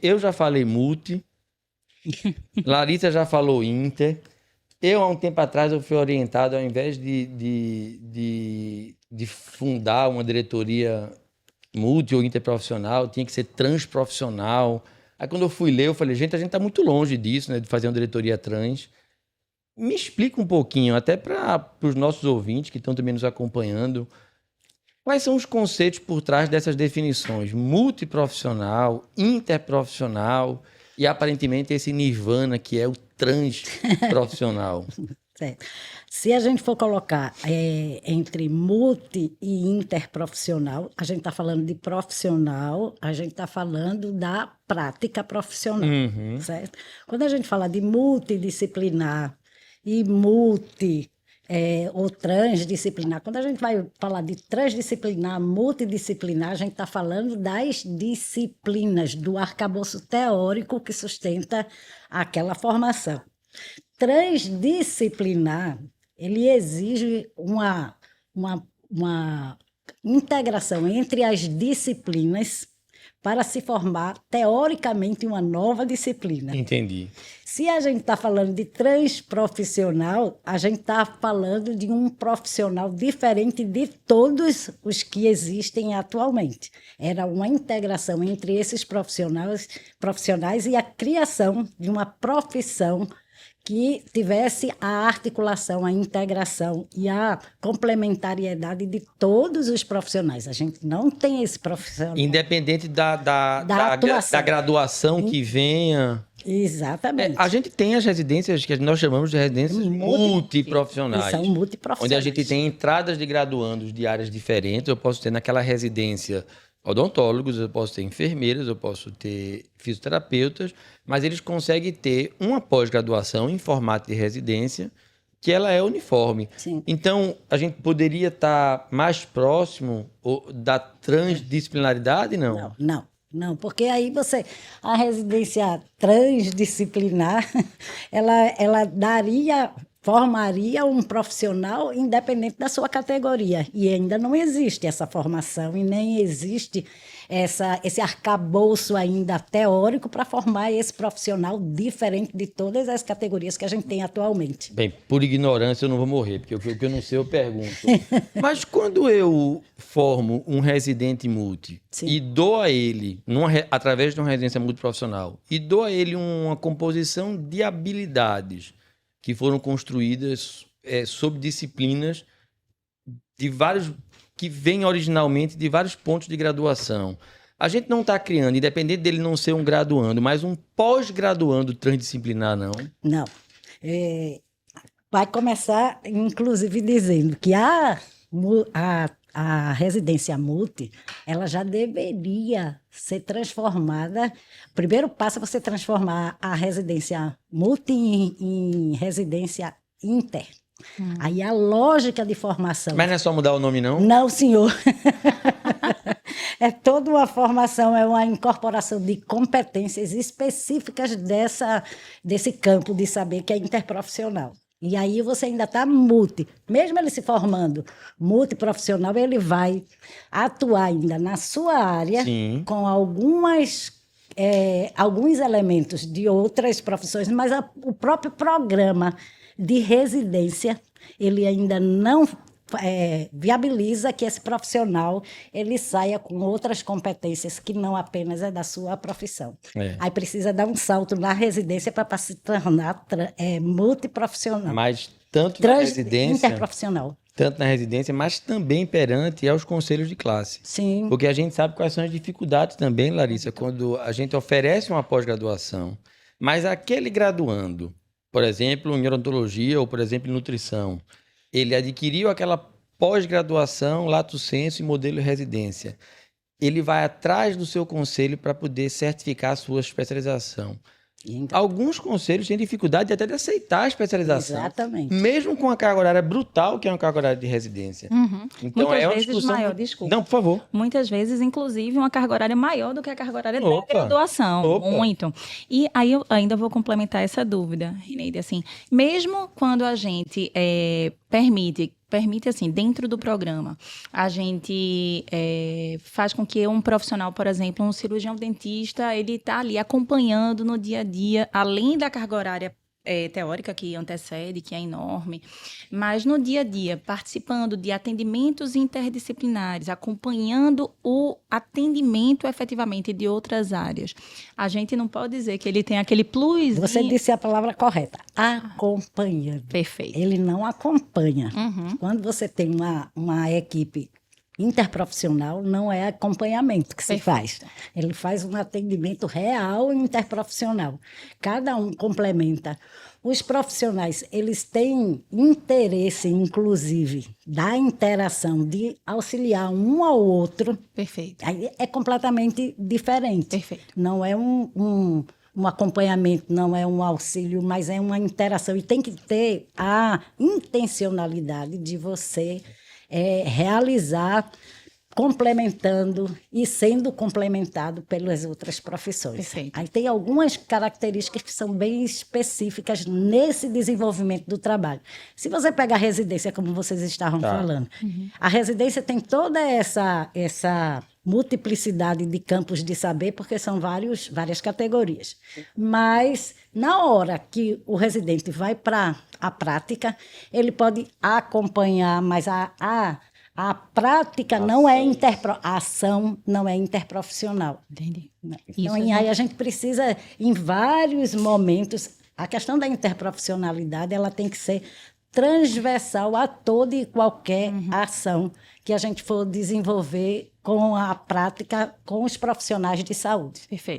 Eu já falei multi, Larissa já falou inter. Eu, há um tempo atrás, eu fui orientado, ao invés de fundar uma diretoria multi ou interprofissional, tinha que ser transprofissional. Aí, quando eu fui ler, eu falei, gente, a gente está muito longe disso, né, de fazer uma diretoria trans. Me explica um pouquinho, até para os nossos ouvintes que estão também nos acompanhando, quais são os conceitos por trás dessas definições? Multiprofissional, interprofissional e, aparentemente, esse nirvana que é o transprofissional. Certo. Se a gente for colocar entre multi e interprofissional, a gente está falando de profissional, a gente está falando da prática profissional, certo? Quando a gente fala de multidisciplinar e ou transdisciplinar, quando a gente vai falar de transdisciplinar, multidisciplinar, a gente está falando das disciplinas, do arcabouço teórico que sustenta aquela formação. Transdisciplinar, ele exige uma integração entre as disciplinas para se formar, teoricamente, uma nova disciplina. Entendi. Se a gente está falando de transprofissional, a gente está falando de um profissional diferente de todos os que existem atualmente. Era uma integração entre esses profissionais e a criação de uma profissão que tivesse a articulação, a integração e a complementariedade de todos os profissionais. A gente não tem esse profissional. Independente da graduação que venha. Exatamente. A gente tem as residências que nós chamamos de residências multiprofissionais. São multiprofissionais. Onde a gente tem entradas de graduandos de áreas diferentes. Eu posso ter naquela residência odontólogos, eu posso ter enfermeiras, eu posso ter fisioterapeutas, mas eles conseguem ter uma pós-graduação em formato de residência que ela é uniforme. Sim. Então, a gente poderia estar mais próximo da transdisciplinaridade, não? Não, porque aí a residência transdisciplinar, ela formaria um profissional independente da sua categoria. E ainda não existe essa formação e nem existe esse arcabouço ainda teórico para formar esse profissional diferente de todas as categorias que a gente tem atualmente. Bem, por ignorância eu não vou morrer, porque o que eu não sei eu pergunto. Mas quando eu formo um residente multi, sim, e dou a ele, através de uma residência multiprofissional, e dou a ele uma composição de habilidades que foram construídas sob disciplinas de vários, que vêm originalmente de vários pontos de graduação. A gente não está criando, independente dele não ser um graduando, mas um pós-graduando transdisciplinar, não? Não. Vai começar, inclusive, dizendo que a residência multi, ela já deveria ser transformada. O primeiro passo é você transformar a residência multi em residência inter. Aí a lógica de formação... Mas não é só mudar o nome, não? Não, senhor. É toda uma formação, é uma incorporação de competências específicas desse campo de saber que é interprofissional. E aí você ainda está mesmo ele se formando multiprofissional, ele vai atuar ainda na sua área, sim, com alguns elementos de outras profissões, mas o próprio programa de residência, ele ainda não viabiliza que esse profissional ele saia com outras competências que não apenas é da sua profissão. Aí precisa dar um salto na residência para se tornar multiprofissional. Mas tanto na residência... Interprofissional. Tanto na residência, mas também perante aos conselhos de classe. Sim. Porque a gente sabe quais são as dificuldades também, Larissa, quando a gente oferece uma pós-graduação, mas aquele graduando, por exemplo, em odontologia ou, por exemplo, em nutrição, ele adquiriu aquela pós-graduação, lato sensu e modelo residência. Ele vai atrás do seu conselho para poder certificar a sua especialização. Então, alguns conselhos têm dificuldade até de aceitar a especialização. Exatamente. Mesmo com a carga horária brutal, que é uma carga horária de residência. Então, muitas vezes discussão... maior, desculpa. Não, por favor. Muitas vezes, inclusive, uma carga horária maior do que a carga horária da graduação. Muito. E aí eu ainda vou complementar essa dúvida, Rineide, assim, mesmo quando a gente permite permite, assim, dentro do programa, a gente faz com que um profissional, por exemplo, um cirurgião dentista, ele está ali acompanhando no dia a dia, além da carga horária teórica que antecede, que é enorme, mas no dia a dia, participando de atendimentos interdisciplinares, acompanhando o atendimento efetivamente de outras áreas. A gente não pode dizer que ele tem aquele plus. Você disse a palavra correta, acompanhando. Perfeito. Ele não acompanha. Uhum. Quando você tem uma equipe interprofissional, não é acompanhamento que se faz. Ele faz um atendimento real e interprofissional. Cada um complementa. Os profissionais, eles têm interesse, inclusive, da interação, de auxiliar um ao outro. Perfeito. Aí é completamente diferente. Perfeito. Não é um acompanhamento, não é um auxílio, mas é uma interação. E tem que ter a intencionalidade de você realizar, complementando e sendo complementado pelas outras profissões. Perfeito. Aí tem algumas características que são bem específicas nesse desenvolvimento do trabalho. Se você pegar a residência, como vocês estavam falando, a residência tem toda essa multiplicidade de campos de saber, porque são várias categorias. Mas, na hora que o residente vai para a prática, ele pode acompanhar, mas a prática não é a ação não é interprofissional. Entendi. Então, aí a gente precisa, em vários momentos, a questão da interprofissionalidade, ela tem que ser transversal a toda e qualquer ação que a gente for desenvolver com a prática com os profissionais de saúde. Perfeito.